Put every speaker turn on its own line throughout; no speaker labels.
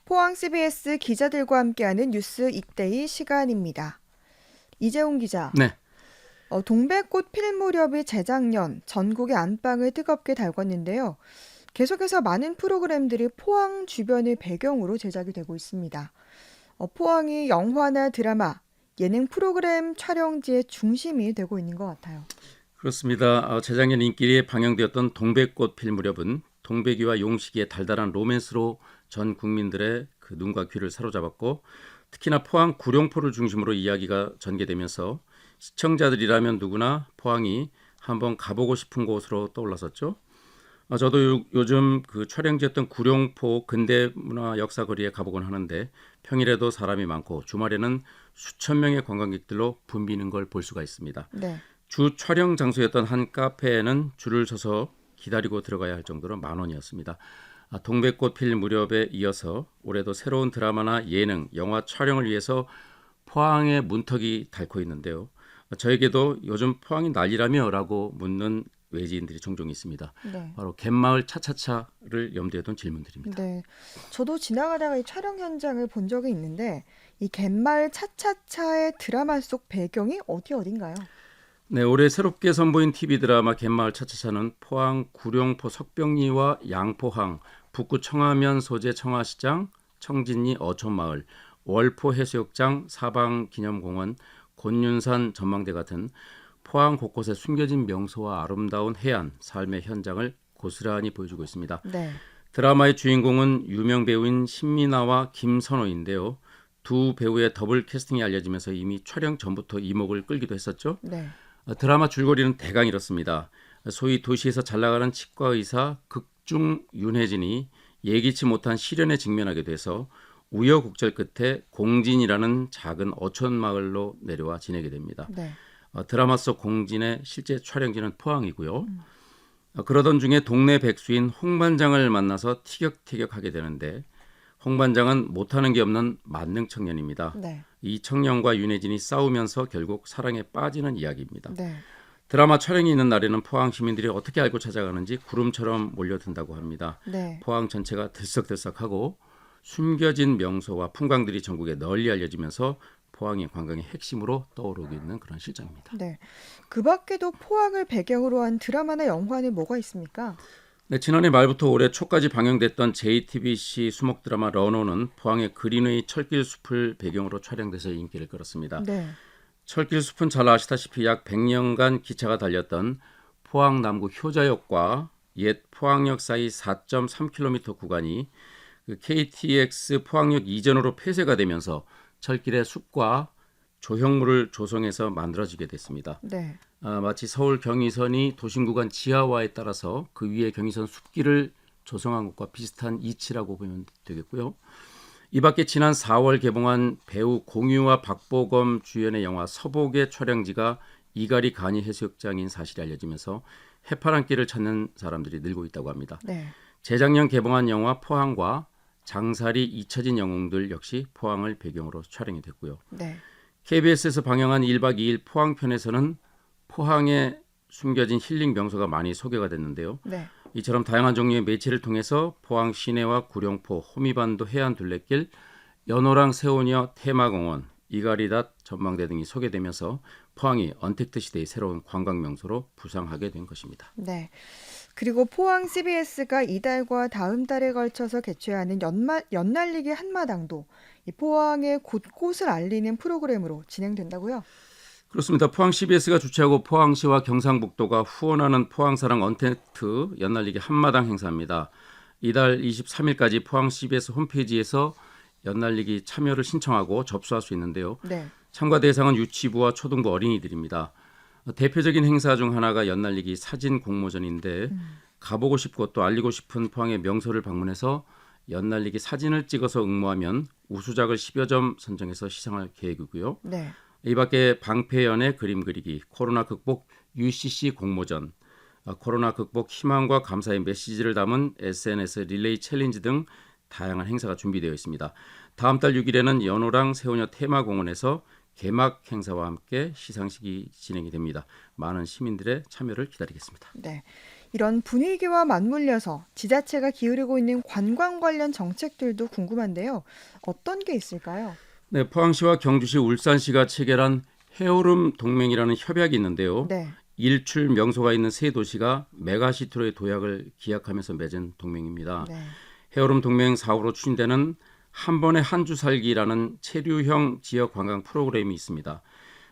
포항 CBS 기자들과 함께하는 뉴스 입데이 시간입니다. 이재훈 기자,
네,
동백꽃 필 무렵이 재작년 전국의 안방을 뜨겁게 달궜는데요. 계속해서 많은 프로그램들이 포항 주변을 배경으로 제작이 되고 있습니다. 포항이 영화나 드라마, 예능 프로그램 촬영지의 중심이 되고 있는 것 같아요.
그렇습니다. 재작년 인기리에 방영되었던 동백꽃 필 무렵은 동백이와 용식의 달달한 로맨스로 전 국민들의 그 눈과 귀를 사로잡았고, 특히나 포항 구룡포를 중심으로 이야기가 전개되면서 시청자들이라면 누구나 포항이 한번 가보고 싶은 곳으로 떠올랐었죠. 저도 요즘 그 촬영지였던 구룡포 근대문화 역사거리에 가보곤 하는데, 평일에도 사람이 많고 주말에는 수천 명의 관광객들로 붐비는 걸 볼 수가 있습니다.
네.
주 촬영 장소였던 한 카페에는 줄을 서서 기다리고 들어가야 할 정도로 만원이었습니다. 동백꽃 필 무렵에 이어서 올해도 새로운 드라마나 예능, 영화 촬영을 위해서 포항의 문턱이 닳고 있는데요. 저에게도 요즘 포항이 난리라며? 라고 묻는 외지인들이 종종 있습니다.
네.
바로 갯마을 차차차를 염두에 둔 질문들입니다.
네. 저도 지나가다가 이 촬영 현장을 본 적이 있는데 이 갯마을 차차차의 드라마 속 배경이 어딘가요?
네, 올해 새롭게 선보인 TV 드라마 갯마을 차차차는 포항 구룡포 석병리와 양포항, 북구 청하면 소재 청하시장, 청진리 어촌마을, 월포 해수욕장, 사방기념공원, 곤윤산 전망대 같은 포항 곳곳에 숨겨진 명소와 아름다운 해안, 삶의 현장을 고스란히 보여주고 있습니다.
네.
드라마의 주인공은 유명 배우인 신민아와 김선호인데요. 두 배우의 더블 캐스팅이 알려지면서 이미 촬영 전부터 이목을 끌기도 했었죠.
네.
드라마 줄거리는 대강 이렇습니다. 소위 도시에서 잘 나가는 치과의사 극중 윤혜진이 예기치 못한 시련에 직면하게 돼서 우여곡절 끝에 공진이라는 작은 어촌 마을로 내려와 지내게 됩니다.
네.
드라마 속 공진의 실제 촬영지는 포항이고요. 그러던 중에 동네 백수인 홍반장을 만나서 티격태격하게 되는데, 홍반장은 못하는 게 없는 만능 청년입니다.
네.
이 청년과 윤혜진이 싸우면서 결국 사랑에 빠지는 이야기입니다.
네.
드라마 촬영이 있는 날에는 포항 시민들이 어떻게 알고 찾아가는지 구름처럼 몰려든다고 합니다.
네.
포항 전체가 들썩들썩하고 숨겨진 명소와 풍광들이 전국에 널리 알려지면서 포항의 관광의 핵심으로 떠오르고 있는 그런 실정입니다.
네. 그 밖에도 포항을 배경으로 한 드라마나 영화는 뭐가 있습니까?
네, 지난해 말부터 올해 초까지 방영됐던 JTBC 수목 드라마 러너는 포항의 그린웨이 철길 숲을 배경으로 촬영돼서 인기를 끌었습니다.
네.
철길 숲은 잘 아시다시피 약 100년간 기차가 달렸던 포항 남구 효자역과 옛 포항역 사이 4.3km 구간이 그 KTX 포항역 이전으로 폐쇄가 되면서 철길의 숲과 조형물을 조성해서 만들어지게 됐습니다.
네.
마치 서울 경의선이 도심구간 지하화에 따라서 그 위에 경의선 숲길을 조성한 것과 비슷한 이치라고 보면 되겠고요. 이 밖에 지난 4월 개봉한 배우 공유와 박보검 주연의 영화 서복의 촬영지가 이가리 간이 해수욕장인 사실이 알려지면서 해파란 길을 찾는 사람들이 늘고 있다고 합니다.
네.
재작년 개봉한 영화 포항과 장사리 잊혀진 영웅들 역시 포항을 배경으로 촬영이 됐고요.
네.
KBS에서 방영한 1박 2일 포항편에서는 포항에 숨겨진 힐링 명소가 많이 소개가 됐는데요.
네.
이처럼 다양한 종류의 매체를 통해서 포항 시내와 구룡포, 호미반도 해안 둘레길, 연호랑 세오녀 테마공원, 이가리닷 전망대 등이 소개되면서 포항이 언택트 시대의 새로운 관광 명소로 부상하게 된 것입니다.
네. 그리고 포항 CBS가 이달과 다음 달에 걸쳐서 개최하는 연날리기 한마당도 이 포항의 곳곳을 알리는 프로그램으로 진행된다고요?
그렇습니다. 포항 CBS가 주최하고 포항시와 경상북도가 후원하는 포항사랑 언택트 연날리기 한마당 행사입니다. 이달 23일까지 포항 CBS 홈페이지에서 연날리기 참여를 신청하고 접수할 수 있는데요.
네.
참가 대상은 유치부와 초등부 어린이들입니다. 대표적인 행사 중 하나가 연날리기 사진 공모전인데, 가보고 싶고 또 알리고 싶은 포항의 명소를 방문해서 연날리기 사진을 찍어서 응모하면 우수작을 10여 점 선정해서 시상할 계획이고요.
네.
이 밖에 방패연의 그림 그리기, 코로나 극복 UCC 공모전, 코로나 극복 희망과 감사의 메시지를 담은 SNS 릴레이 챌린지 등 다양한 행사가 준비되어 있습니다. 다음 달 6일에는 연호랑 세오녀 테마공원에서 개막 행사와 함께 시상식이 진행이 됩니다. 많은 시민들의 참여를 기다리겠습니다.
네. 이런 분위기와 맞물려서 지자체가 기울이고 있는 관광 관련 정책들도 궁금한데요. 어떤 게 있을까요?
네, 포항시와 경주시, 울산시가 체결한 해오름 동맹이라는 협약이 있는데요.
네.
일출 명소가 있는 세 도시가 메가시티로의 도약을 기약하면서 맺은 동맹입니다.
네.
해오름 동맹 사업으로 추진되는 한 번에 한 주 살기라는 체류형 지역 관광 프로그램이 있습니다.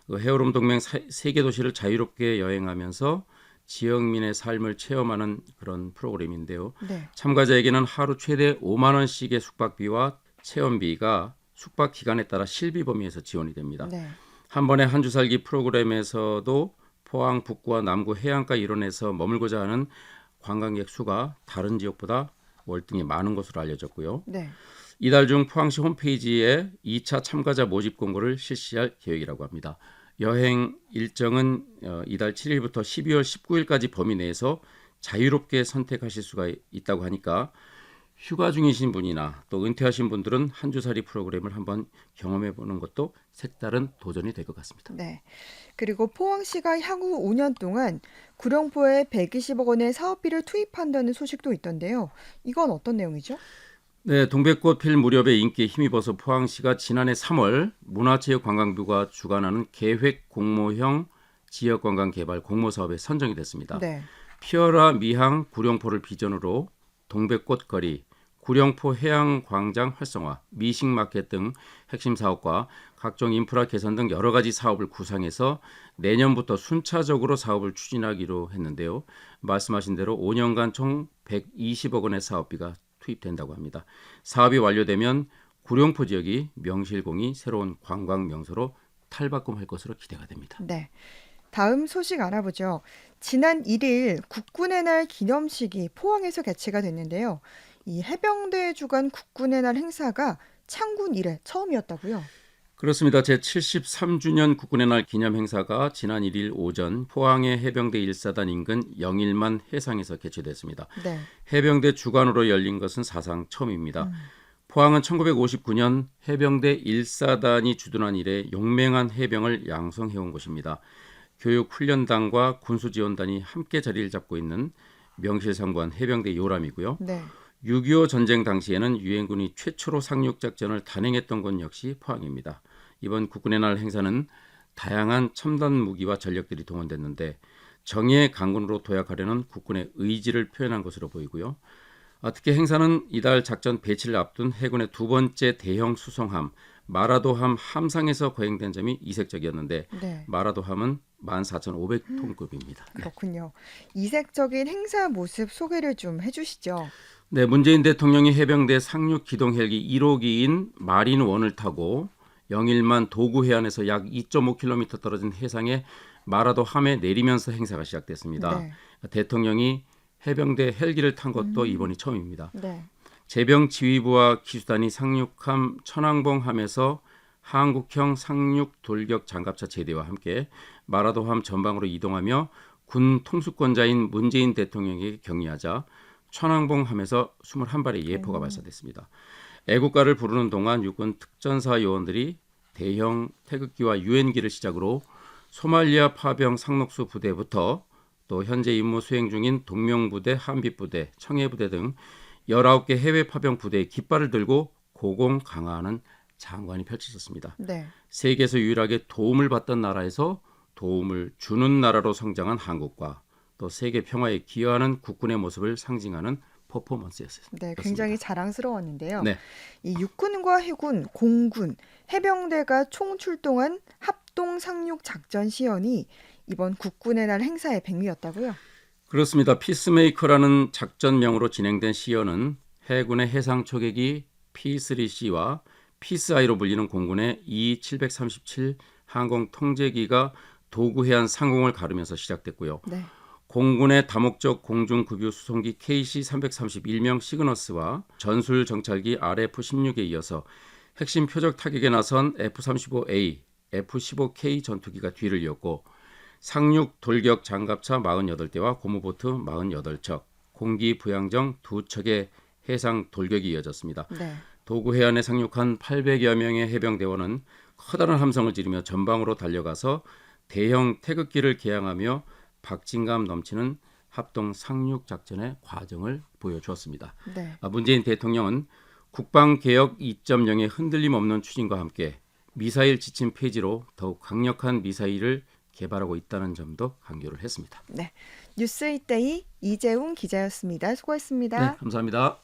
그 해오름 동맹 세 개 도시를 자유롭게 여행하면서 지역민의 삶을 체험하는 그런 프로그램인데요.
네.
참가자에게는 하루 최대 5만 원씩의 숙박비와 체험비가 숙박 기간에 따라 실비 범위에서 지원이 됩니다.
네.
한 번에 한 주 살기 프로그램에서도 포항 북구와 남구 해안가 일원에서 머물고자 하는 관광객 수가 다른 지역보다 월등히 많은 것으로 알려졌고요.
네.
이달 중 포항시 홈페이지에 2차 참가자 모집 공고를 실시할 계획이라고 합니다. 여행 일정은 이달 7일부터 12월 19일까지 범위 내에서 자유롭게 선택하실 수가 있다고 하니까 휴가 중이신 분이나 또 은퇴하신 분들은 한 주살이 프로그램을 한번 경험해 보는 것도 색다른 도전이 될 것 같습니다.
네. 그리고 포항시가 향후 5년 동안 구룡포에 120억 원의 사업비를 투입한다는 소식도 있던데요. 이건 어떤 내용이죠?
네, 동백꽃 필 무렵에 인기에 힘입어서 포항시가 지난해 3월 문화체육관광부가 주관하는 계획 공모형 지역관광 개발 공모 사업에 선정이 됐습니다.
네.
피어라 미항 구룡포를 비전으로 동백꽃 거리, 구룡포 해양광장 활성화, 미식마켓 등 핵심 사업과 각종 인프라 개선 등 여러 가지 사업을 구상해서 내년부터 순차적으로 사업을 추진하기로 했는데요. 말씀하신 대로 5년간 총 120억 원의 사업비가 투입된다고 합니다. 사업이 완료되면 구룡포 지역이 명실공히 새로운 관광 명소로 탈바꿈할 것으로 기대가 됩니다.
네. 다음 소식 알아보죠. 지난 1일 국군의 날 기념식이 포항에서 개최가 됐는데요. 이 해병대 주관 국군의 날 행사가 창군 이래 처음이었다고요?
그렇습니다. 제73주년 국군의 날 기념 행사가 지난 1일 오전 포항의 해병대 1사단 인근 영일만 해상에서 개최됐습니다.
네.
해병대 주관으로 열린 것은 사상 처음입니다. 포항은 1959년 해병대 1사단이 주둔한 이래 용맹한 해병을 양성해온 곳입니다. 교육훈련단과 군수지원단이 함께 자리를 잡고 있는 명실상부한 해병대 요람이고요.
네.
6.25 전쟁 당시에는 유엔군이 최초로 상륙작전을 단행했던 곳 역시 포항입니다. 이번 국군의 날 행사는 다양한 첨단 무기와 전력들이 동원됐는데 정예의 강군으로 도약하려는 국군의 의지를 표현한 것으로 보이고요. 특히 행사는 이달 작전 배치를 앞둔 해군의 두 번째 대형 수송함 마라도함 함상에서 거행된 점이 이색적이었는데
네.
마라도함은 14,500톤급입니다.
그렇군요. 이색적인 행사 모습 소개를 좀 해주시죠.
네, 문재인 대통령이 해병대 상륙 기동 헬기 1호기인 마린1을 타고 영일만 도구 해안에서 약 2.5km 떨어진 해상에 마라도 함에 내리면서 행사가 시작됐습니다.
네.
대통령이 해병대 헬기를 탄 것도 이번이 처음입니다.
네.
제병 지휘부와 기수단이 상륙함 천왕봉함에서 한국형 상륙 돌격 장갑차 제대와 함께 마라도함 전방으로 이동하며 군 통수권자인 문재인 대통령에게 격리하자 천왕봉함에서 21발의 예포가 발사됐습니다. 애국가를 부르는 동안 육군 특전사 요원들이 대형 태극기와 유엔기를 시작으로 소말리아 파병 상록수 부대부터 또 현재 임무 수행 중인 동명부대, 한빛부대, 청해부대 등 19개 해외 파병 부대의 깃발을 들고 고공 강화하는 장관이 펼쳐졌습니다.
네.
세계에서 유일하게 도움을 받던 나라에서 도움을 주는 나라로 성장한 한국과 또 세계 평화에 기여하는 국군의 모습을 상징하는 퍼포먼스였습니다.
네, 굉장히 자랑스러웠는데요.
네.
이 육군과 해군, 공군, 해병대가 총 출동한 합동 상륙 작전 시연이 이번 국군의 날 행사의 백미였다고요?
그렇습니다. 피스메이커라는 작전명으로 진행된 시연은 해군의 해상 초계기 P3C와 피스아이로 불리는 공군의 E737 항공 통제기가 도구 해안 상공을 가르면서 시작됐고요.
네.
공군의 다목적 공중급유 수송기 KC-330 일명 시그너스와 전술 정찰기 RF-16에 이어서 핵심 표적 타격에 나선 F-35A, F-15K 전투기가 뒤를 이었고 상륙 돌격 장갑차 48대와 고무보트 48척, 공기 부양정 2척의 해상 돌격이 이어졌습니다.
네.
도구 해안에 상륙한 800여 명의 해병대원은 커다란 함성을 지르며 전방으로 달려가서 대형 태극기를 개양하며 박진감 넘치는 합동 상륙 작전의 과정을 보여주었습니다.
네.
문재인 대통령은 국방개혁 2.0의 흔들림 없는 추진과 함께 미사일 지침 폐지로 더욱 강력한 미사일을 개발하고 있다는 점도 강조를 했습니다.
네. 뉴스 이데이 이재웅 기자였습니다.
네,
수고했습니다.
감사합니다.